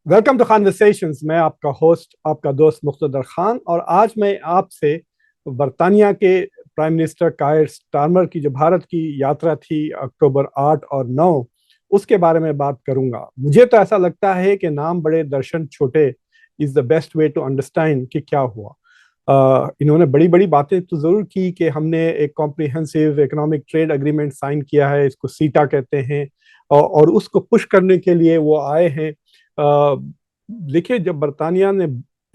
Welcome to conversations. मैं आपका host, आपका दोस्त मुख्तदर खान, और आज मैं आपसे बरतानिया के प्राइम मिनिस्टर कायर स्टारमर की जो भारत की यात्रा थी अक्टूबर 8 और 9, उसके बारे में बात करूंगा। मुझे तो ऐसा लगता है कि नाम बड़े दर्शन छोटे is the best way to understand कि क्या हुआ। इन्होंने बड़ी बड़ी बातें तो जरूर की कि हमने एक comprehensive economic trade agreement sign किया है, इसको सीटा कहते हैं, और उसको पुश करने के लिए वो आए हैं। देखिए, जब बरतानिया ने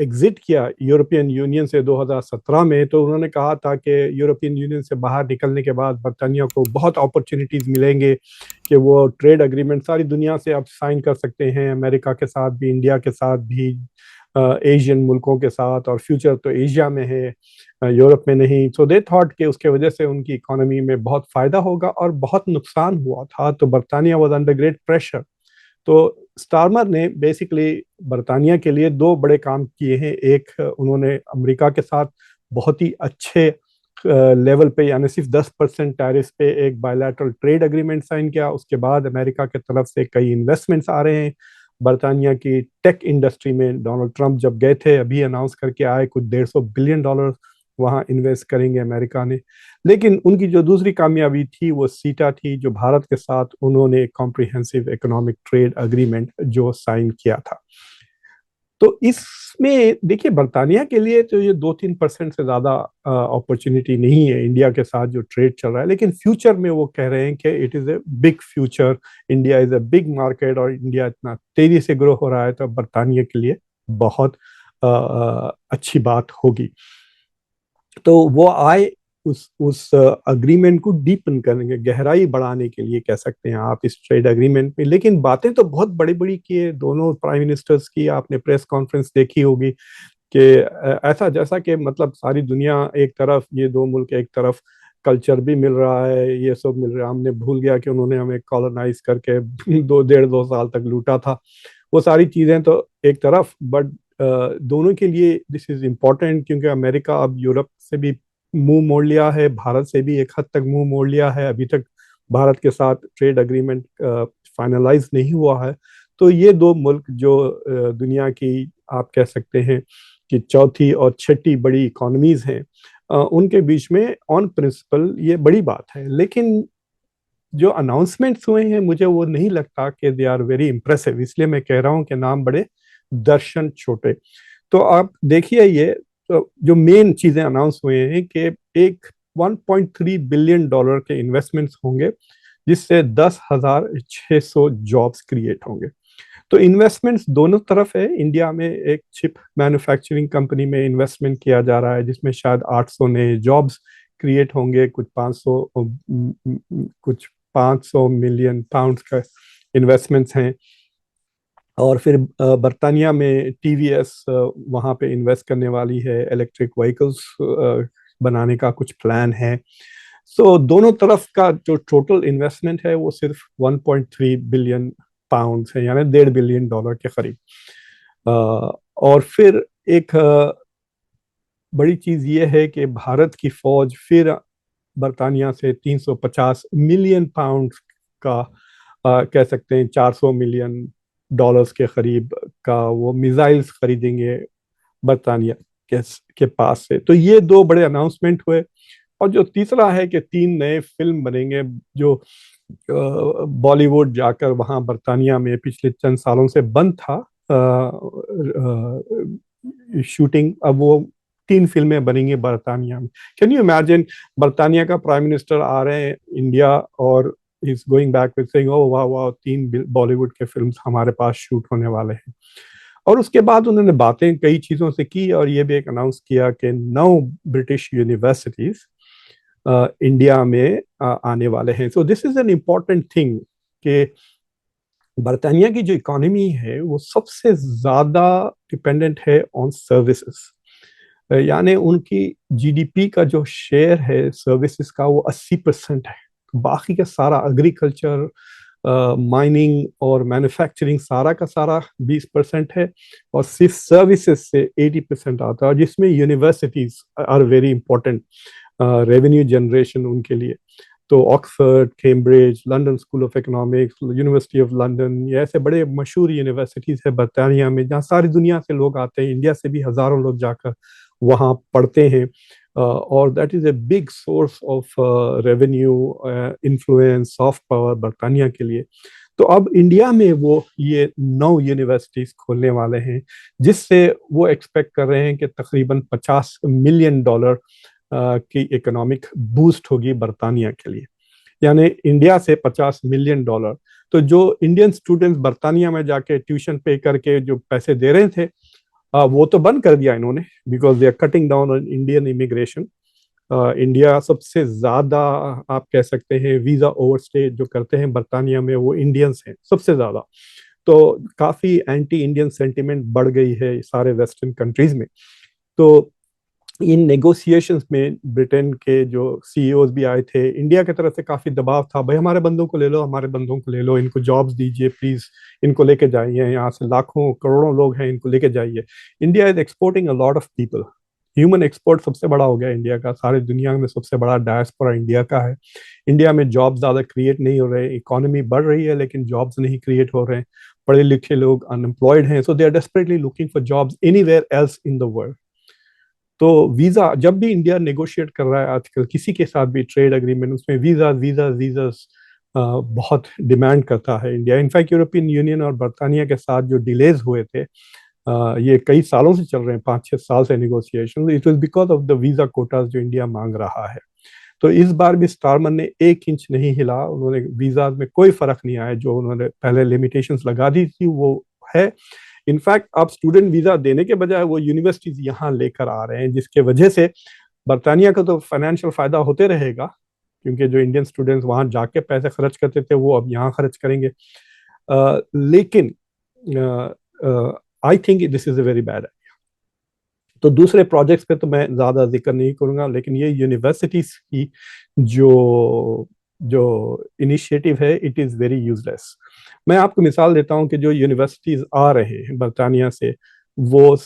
एग्जिट किया यूरोपियन यूनियन से 2017 में, तो उन्होंने कहा था कि यूरोपियन यूनियन से बाहर निकलने के बाद बरतानिया को बहुत अपॉर्चुनिटीज मिलेंगे कि वो ट्रेड एग्रीमेंट सारी दुनिया से अब साइन कर सकते हैं, अमेरिका के साथ भी, इंडिया के साथ भी, एशियन मुल्कों के साथ, और फ्यूचर तो एशिया में है, यूरोप में नहीं। सो दे थॉट कि उसके वजह से उनकी इकोनॉमी में बहुत फायदा होगा, और बहुत नुकसान हुआ था, तो बरतानिया वॉज अंडर ग्रेट प्रेशर। तो स्टारमर ने बेसिकली बरतानिया के लिए दो बड़े काम किए हैं। एक, उन्होंने अमेरिका के साथ बहुत ही अच्छे लेवल पे, यानी सिर्फ 10% टैरिफ पे एक बायलैटरल ट्रेड एग्रीमेंट साइन किया। उसके बाद अमेरिका की तरफ से कई इन्वेस्टमेंट्स आ रहे हैं बरतानिया की टेक इंडस्ट्री में। डोनाल्ड ट्रंप जब गए थे अभी अनाउंस करके आए, कुछ 150 बिलियन डॉलर वहां इन्वेस्ट करेंगे अमेरिका ने। लेकिन उनकी जो दूसरी कामयाबी थी वो सीटा थी, जो भारत के साथ उन्होंने कॉम्प्रिहेंसिव इकोनॉमिक ट्रेड एग्रीमेंट जो साइन किया था। तो इसमें देखिए, बरतानिया के लिए तो ये 2-3% से ज्यादा अपॉर्चुनिटी नहीं है इंडिया के साथ जो ट्रेड चल रहा है, लेकिन फ्यूचर में वो कह रहे हैं कि it is a big future, India is a big market, और इंडिया इतना तेजी से ग्रो हो रहा है, तो बरतानिया के लिए बहुत अच्छी बात होगी। तो वो आए उस अग्रीमेंट को डीपन करने, गहराई बढ़ाने के लिए कह सकते हैं आप, इस ट्रेड एग्रीमेंट में। लेकिन बातें तो बहुत बड़ी बड़ी की है दोनों प्राइम मिनिस्टर्स की। आपने प्रेस कॉन्फ्रेंस देखी होगी कि ऐसा जैसा कि मतलब सारी दुनिया एक तरफ, ये दो मुल्क एक तरफ, कल्चर भी मिल रहा है, ये सब मिल रहा है। हमने भूल गया कि उन्होंने हमें कॉलोनाइज करके 2 डेढ़ 2 साल तक लूटा था। वो सारी चीजें तो एक तरफ, बट दोनों के लिए दिस इज इम्पोर्टेंट, क्योंकि अमेरिका अब यूरोप से भी मुंह मोड़ लिया है, भारत से भी एक हद तक मुंह मोड़ लिया है। अभी तक भारत के साथ ट्रेड एग्रीमेंट फाइनलाइज नहीं हुआ है। तो ये दो मुल्क जो दुनिया की, आप कह सकते हैं कि चौथी और छठी बड़ी इकोनॉमीज हैं, उनके बीच में ऑन प्रिंसिपल ये बड़ी बात है। लेकिन जो अनाउंसमेंट्स हुए हैं, मुझे वो नहीं लगता कि दे आर वेरी इंप्रेसिव, इसलिए मैं कह रहा हूँ कि नाम बड़े दर्शन छोटे। तो आप देखिए, ये तो जो मेन चीजें अनाउंस हुए हैं कि एक 1.3 बिलियन डॉलर के इन्वेस्टमेंट्स होंगे, जिससे 10,600 जॉब्स क्रिएट होंगे। तो इन्वेस्टमेंट्स दोनों तरफ है। इंडिया में एक चिप मैन्युफैक्चरिंग कंपनी में इन्वेस्टमेंट किया जा रहा है, जिसमें शायद 800 नए जॉब्स क्रिएट होंगे। कुछ 500 मिलियन पाउंड्स का इन्वेस्टमेंट्स हैं। और फिर बर्तानिया में टीवीएस वहाँ पे इन्वेस्ट करने वाली है, इलेक्ट्रिक व्हीकल्स बनाने का कुछ प्लान है। सो दोनों तरफ का जो टोटल इन्वेस्टमेंट है वो सिर्फ 1.3 बिलियन पाउंड्स है, यानी 1.5 बिलियन डॉलर के करीब। और फिर एक बड़ी चीज ये है कि भारत की फौज फिर बरतानिया से 350 मिलियन पाउंड का, कह सकते हैं 400 मिलियन डॉलर्स के करीब का, वो मिसाइल्स खरीदेंगे बरतानिया के, के पास से। तो ये दो बड़े अनाउंसमेंट हुए। और जो तीसरा है कि 3 नए फिल्म बनेंगे, जो बॉलीवुड जाकर वहाँ बरतानिया में पिछले चंद सालों से बंद था शूटिंग, अब वो 3 फिल्में बनेंगी बरतानिया में। कैन यू इमेजिन, बरतानिया का प्राइम मिनिस्टर आ रहे हैं इंडिया, और is going back with saying, oh वाह वाह, 3 बॉलीवुड के फिल्म्स हमारे पास शूट होने वाले हैं। और उसके बाद उन्होंने बातें कई चीजों से की, और ये भी एक अनाउंस किया कि 9 ब्रिटिश यूनिवर्सिटीज इंडिया में आने वाले हैं। सो this is an important thing कि बरतानिया की जो इकोनॉमी है वो सबसे ज्यादा डिपेंडेंट है ऑन सर्विसेज। यानी उनकी जीडीपी का जो शेयर है सर्विसेज का, वो 80% है। बाकी का सारा एग्रीकल्चर, माइनिंग और मैन्युफैक्चरिंग, सारा का सारा 20% है। और सिर्फ सर्विसेज से 80% आता है, जिसमें universities are very important revenue generation उनके लिए। तो Oxford, Cambridge, London School of Economics, University of London, ये ऐसे बड़े मशहूर यूनिवर्सिटीज़ है बरतानिया में, जहाँ सारी दुनिया से लोग आते हैं, इंडिया से भी हज़ारों लोग जाकर वहाँ पढ़ते हैं। और that is a big source of revenue, influence, soft power बरतानिया के लिए। तो अब इंडिया में वो ये 9 यूनिवर्सिटीज खोलने वाले हैं, जिससे वो एक्सपेक्ट कर रहे हैं कि तकरीबन $50 मिलियन की इकोनॉमिक बूस्ट होगी बरतानिया के लिए। यानी इंडिया से $50 मिलियन। तो जो इंडियन स्टूडेंट्स बरतानिया में जाके ट्यूशन पे करके जो पैसे दे रहे थे, वो तो बंद कर दिया इन्होंने, because they are cutting down on Indian immigration. India सबसे ज्यादा, आप कह सकते हैं, वीजा ओवरस्टे जो करते हैं बरतानिया में वो इंडियंस हैं सबसे ज्यादा। तो काफी एंटी इंडियन सेंटिमेंट बढ़ गई है सारे वेस्टर्न कंट्रीज में। तो इन नेगोशिएशंस में ब्रिटेन के जो सीईओज भी आए थे, इंडिया की तरफ से काफी दबाव था, भाई हमारे बंदों को ले लो, हमारे बंदों को ले लो, इनको जॉब्स दीजिए प्लीज, इनको लेके जाइए, यहाँ से लाखों करोड़ों लोग हैं, इनको लेके जाइए। India is exporting a lot of people. Human export सबसे बड़ा हो गया इंडिया का, सारी दुनिया में सबसे बड़ा डायस्पोरा इंडिया का है। इंडिया में जॉब ज्यादा क्रिएट नहीं हो रहे, इकोनॉमी बढ़ रही है लेकिन जॉब्स नहीं क्रिएट हो रहे हैं, पढ़े लिखे लोग अनएम्प्लॉयड हैं, so they are desperately looking for jobs anywhere else in the world. तो वीजा जब भी इंडिया नेगोशिएट कर रहा है आजकल किसी के साथ भी ट्रेड एग्रीमेंट, उसमें वीजा वीजा वीजा बहुत डिमांड करता है इंडिया। इनफैक्ट यूरोपियन यूनियन और बरतानिया के साथ जो डिलेज हुए थे, ये कई सालों से चल रहे हैं, 5-6 साल से negotiation, it was because of the visa Kota's जो इंडिया मांग रहा है। तो इस बार भी स्टारमन ने 1 इंच नहीं हिला, उन्होंने वीजा में कोई फर्क नहीं आया, जो उन्होंने पहले लिमिटेशंस लगा दी थी वो है। इनफैक्ट अब स्टूडेंट वीजा देने के बजाय वो यूनिवर्सिटीज यहाँ लेकर आ रहे हैं, जिसके वजह से बरतानिया का तो फाइनेंशियल फायदा होते रहेगा, क्योंकि जो इंडियन स्टूडेंट्स वहां जाके पैसे खर्च करते थे वो अब यहाँ खर्च करेंगे। लेकिन I think this is a very bad. तो दूसरे प्रोजेक्ट्स पे तो मैं ज़्यादा जिक्र नहीं करूँगा, लेकिन ये यूनिवर्सिटीज़ की जो जो इनिशिएटिव है, इट इज़ वेरी यूजलेस। मैं आपको मिसाल देता हूँ कि जो यूनिवर्सिटीज़ आ रहे हैं बरतानिया से, वो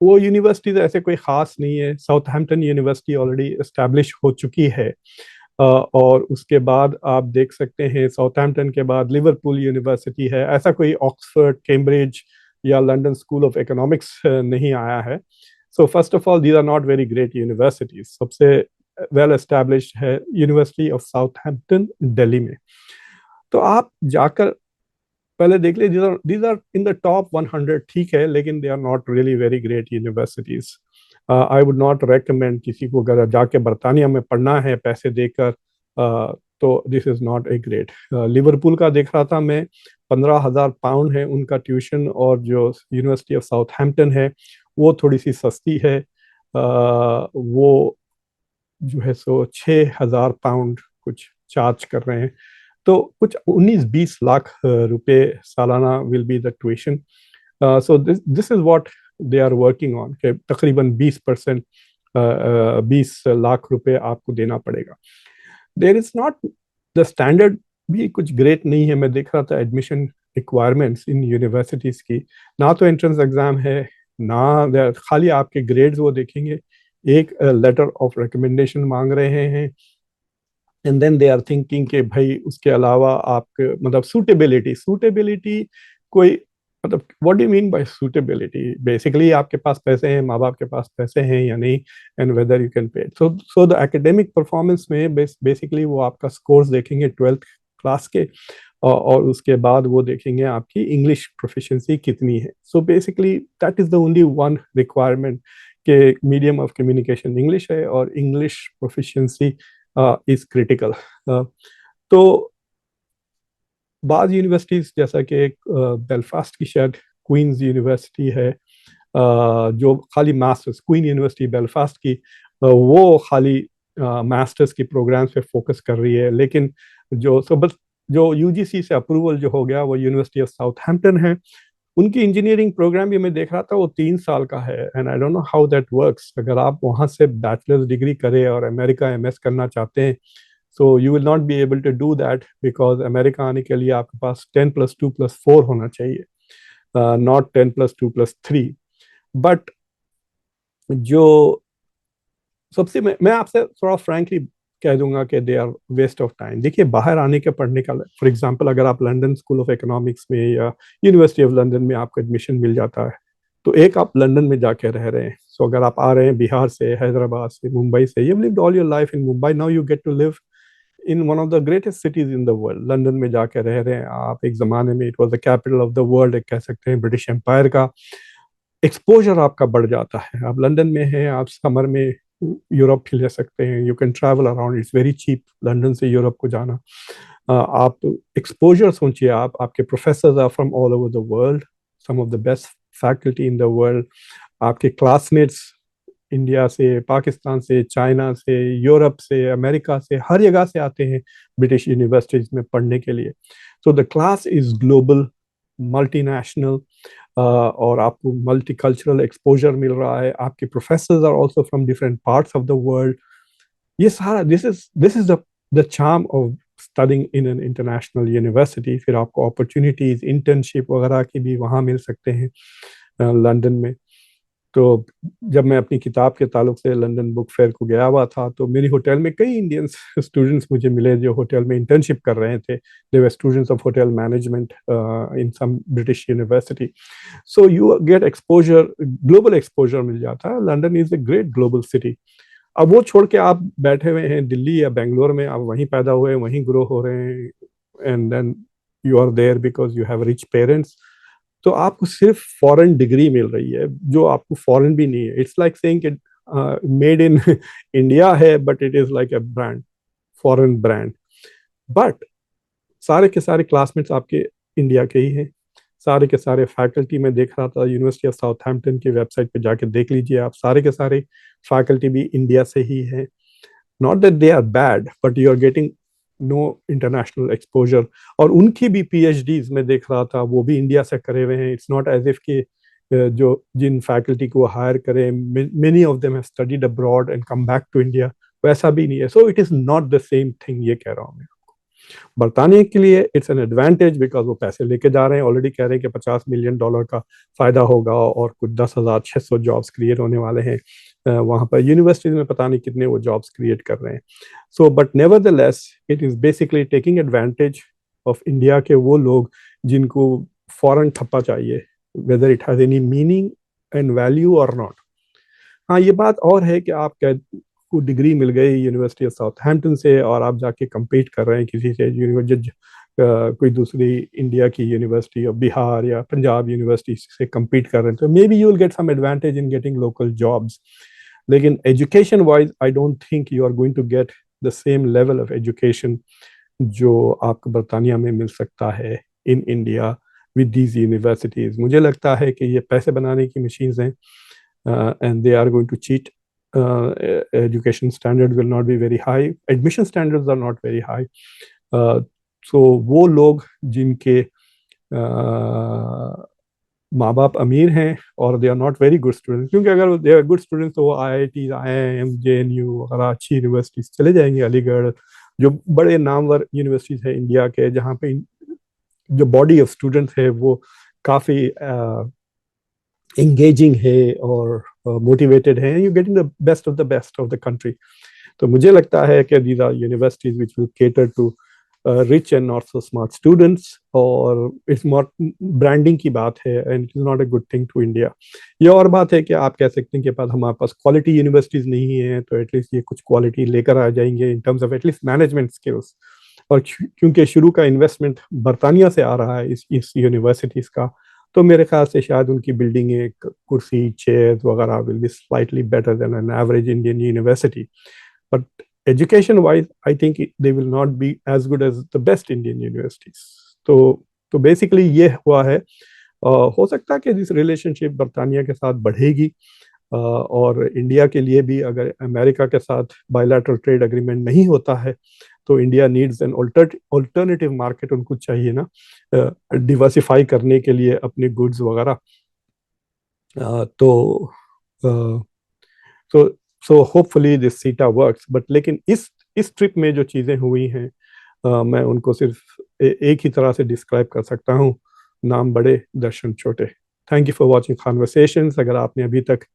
वो यूनिवर्सिटीज़ ऐसे कोई ख़ास नहीं है। साउथहैम्पटन यूनिवर्सिटी ऑलरेडी इस्टेब्लिश हो चुकी है, और उसके बाद आप देख सकते हैं साउथहैम्पटन के बाद लिवरपूल यूनिवर्सिटी है। ऐसा कोई ऑक्सफर्ड, कैम्ब्रिज या लंदन स्कूल ऑफ इकोनॉमिक्स नहीं आया है। So first of all these are not very great universities. सबसे वेल एस्टैब्लिश्ड है यूनिवर्सिटी ऑफ साउथहैम्पटन दिल्ली में। तो आप जाकर पहले देख लीजिए, these are in the top 100, ठीक है, लेकिन they are not really very great universities. I would not recommend किसी को, अगर जाके बरतानिया में पढ़ना है पैसे देकर, तो this is not a great. Liverpool का देख रहा था मैं, £15,000 है उनका ट्यूशन, और जो यूनिवर्सिटी ऑफ साउथहैम्पटन है वो थोड़ी सी सस्ती है, वो जो है सो £6,000 कुछ चार्ज कर रहे हैं। तो कुछ 19-20 लाख रुपए सालाना will be the tuition. So this is what they are working on, के तकरीबन 20%, 20 लाख रुपए आपको देना पड़ेगा। There is not the standard भी कुछ ग्रेट नहीं है। मैं देख रहा था एडमिशन रिक्वायरमेंट्स इन यूनिवर्सिटीज की, ना तो एंट्रेंस एग्जाम है, ना खाली आपके ग्रेड्स वो देखेंगे, एक लेटर ऑफ रिकमेंडेशन मांग रहे हैं, and then they are thinking कि भाई उसके अलावा आपके मतलब सूटेबिलिटी सूटेबिलिटी कोई, मतलब what do mean by suitability? Basically आपके पास पैसे हैं, माँ बाप के पास पैसे हैं या नहीं, and whether you can pay. So the academic performance में बेसिकली वो आपका स्कोर्स देखेंगे 12th क्लास के, और उसके बाद वो देखेंगे आपकी इंग्लिश प्रोफिशिएंसी कितनी है। So basically that is the only one requirement, के मीडियम ऑफ कम्युनिकेशन इंग्लिश है और इंग्लिश प्रोफिशिएंसी इज क्रिटिकल। तो बाज़ यूनिवर्सिटीज़, जैसा कि एक बेलफास्ट की शायद क्वींस यूनिवर्सिटी है, जो खाली मास्टर्स, क्वीन यूनिवर्सिटी बेलफास्ट की, वो खाली मास्टर्स की प्रोग्राम्स पे फोकस कर रही है। लेकिन जो सब जो यूजीसी से अप्रूवल जो हो गया वो यूनिवर्सिटी ऑफ साउथहैम्पटन है, उनकी इंजीनियरिंग प्रोग्राम भी मैं देख रहा था, वो 3 साल का है, and I don't know how that works. अगर आप वहाँ से बैचलर्स डिग्री करें और अमेरिका एमएस करना चाहते हैं, so you will not be able to do that, because America आने के लिए आपके पास 10+2+4 होना चाहिए, नॉट 10+2+3। बट जो सबसे मैं आपसे थोड़ा फ्रैंकली कह दूंगा कि they are waste of time. देखिए बाहर आने के पढ़ने का, फॉर एग्जांपल अगर आप लंदन स्कूल ऑफ इकोनॉमिक्स में या यूनिवर्सिटी ऑफ लंदन में आपको एडमिशन मिल जाता है, तो एक आप लंदन में जाके रह रहे हैं। सो अगर आप आ रहे हैं बिहार से, हैदराबाद से, मुंबई से, you lived all your life in Mumbai, now you get to live in one of the greatest cities in the world. London में जाके रह रहे हैं आप। एक जमाने में it was the capital of the world, एक कह सकते हैं ब्रिटिश एम्पायर का। एक्सपोजर आपका बढ़ जाता है। आप लंदन में हैं, आप समर में यूरोप भी ले सकते हैं। You can travel around, it's very cheap London से यूरोप को जाना। आप एक्सपोजर सोचिए, आप आपके professor are from all over the world, some of the best faculty in the world. आपके क्लासमेट्स इंडिया से, पाकिस्तान से, चाइना से, यूरोप से, अमेरिका से, हर जगह से आते हैं ब्रिटिश यूनिवर्सिटीज में पढ़ने के लिए। So the class is global, multinational, और आपको मल्टीकल्चरल एक्सपोजर मिल रहा है। आपके professors are also from different parts of the world. ये सारा this is the charm of studying in an international university. फिर आपको अपॉर्चुनिटीज, इंटर्नशिप वगैरह की भी वहाँ मिल सकते हैं लंदन में। तो जब मैं अपनी किताब के ताल्लुक से लंदन बुक फेयर को गया हुआ था, तो मेरी होटल में कई इंडियन स्टूडेंट्स मुझे मिले जो होटल में इंटर्नशिप कर रहे थे। They were students of hotel management in some British university. So you get exposure, global exposure मिल जाता है। London is a great global city. अब वो छोड़ के आप बैठे हुए हैं दिल्ली या बेंगलोर में, आप वहीं पैदा हुए, वहीं ग्रो हो रहे हैं, and then you are there because you have rich parents, तो आपको सिर्फ फॉरेन डिग्री मिल रही है जो आपको फॉरेन भी नहीं है। इट्स लाइक सेइंग कि मेड इन इंडिया है, but it is like a brand, foreign brand. But सारे के सारे क्लासमेट्स आपके इंडिया के ही हैं। सारे के सारे फैकल्टी में देख रहा था, यूनिवर्सिटी ऑफ साउथहैम्पटन की वेबसाइट पे जाके देख लीजिए आप, सारे के सारे फैकल्टी भी इंडिया से ही है। Not that they are bad, but you are getting no international exposure. और उनकी भी पीएचडीज में देख रहा था, वो भी इंडिया से करे हुए हैं। इट्स नॉट एज इफ कि जो जिन फैकल्टी को हायर करें, many of them have studied abroad and come back to India, वैसा भी नहीं है। So it is not the same thing, ये कह रहा हूँ मैं। बरतानिया के लिए इट्स एन एडवांटेज बिकॉज वो पैसे लेके जा रहे हैं, ऑलरेडी कह रहे हैं कि $50 मिलियन का फायदा होगा और कुछ 10,600 जॉब्स क्रिएट होने वाले हैं वहाँ पर। यूनिवर्सिटीज में पता नहीं कितने वो जॉब्स क्रिएट कर रहे हैं। So but nevertheless it is basically taking advantage of India के वो लोग जिनको फॉरेन ठप्पा चाहिए, whether it has any meaning and value और नॉट। हाँ, ये बात और है कि आप को डिग्री मिल गई यूनिवर्सिटी ऑफ साउथहैम्पटन से और आप जाके compete कर रहे हैं किसी से, कोई दूसरी इंडिया की यूनिवर्सिटी और बिहार या पंजाब यूनिवर्सिटी से compete कर रहे हैं, तो maybe you will get some advantage in getting local jobs. लेकिन education wise I don't think you are going to get the same level of education जो आपको बरतानिया में मिल सकता है in India with these universities. मुझे लगता है कि ये पैसे बनाने की मशीन्स हैं, and they are going to cheat. Education standard will not be very high, admission standards are not very high. So वो लोग जिनके माँ बाप अमीर हैं और they are not very good students, क्योंकि अगर दे आर गुड स्टूडेंट्स तो वो IIT, IIM, JNU वगैरह अच्छी यूनिवर्सिटीज चले जाएंगे, अलीगढ़, जो बड़े नामवर यूनिवर्सिटीज है इंडिया के, जहाँ पे जो बॉडी ऑफ स्टूडेंट्स है वो काफ़ी एंगेजिंग है और मोटिवेटेड है। You getting the best of the country. तो मुझे लगता है कि these are universities which will cater to rich and not so smart students, और इट्स नॉट ब्रांडिंग की बात है and it is not a good thing to India. ये और बात है कि आप कह सकते हैं कि हमारे पास क्वालिटी यूनिवर्सिटीज नहीं है, तो एटलीस्ट ये कुछ क्वालिटी लेकर आ जाएंगे in terms of at least management skills. और क्योंकि शुरू का इन्वेस्टमेंट बरतानिया से आ रहा है इस यूनिवर्सिटीज का, तो मेरे ख्याल से शायद उनकी बिल्डिंगें, कुर्सी, चेयर्स वगैरह will be slightly better than an average Indian university, but education wise I think they will not be as good as the best Indian universities. तो बेसिकली ये हुआ है। हो सकता है कि दिस रिलेशनशिप बरतानिया के साथ बढ़ेगी, और इंडिया के लिए भी अगर अमेरिका के साथ बायलैटरल ट्रेड एग्रीमेंट नहीं होता है तो India needs an alternative market, उनको चाहिए ना डिवर्सिफाई करने के लिए अपने गुड्स वगैरह। तो सो होपफुली दिस सीटा वर्क्स। बट लेकिन इस ट्रिप में जो चीज़ें हुई हैं, मैं उनको सिर्फ एक ही तरह से डिस्क्राइब कर सकता हूँ, नाम बड़े दर्शन छोटे। Thank you for watching conversations. अगर आपने अभी तक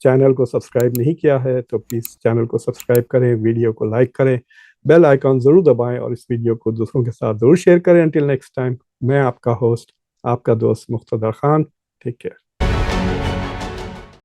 चैनल को सब्सक्राइब नहीं किया है तो प्लीज़ चैनल को सब्सक्राइब करें, वीडियो को लाइक करें, बेल आइकॉन ज़रूर दबाएं और इस वीडियो को दूसरों के साथ ज़रूर शेयर करें। अंटिल नेक्स्ट टाइम, मैं आपका होस्ट, आपका दोस्त मुख्तदर खान। Take care.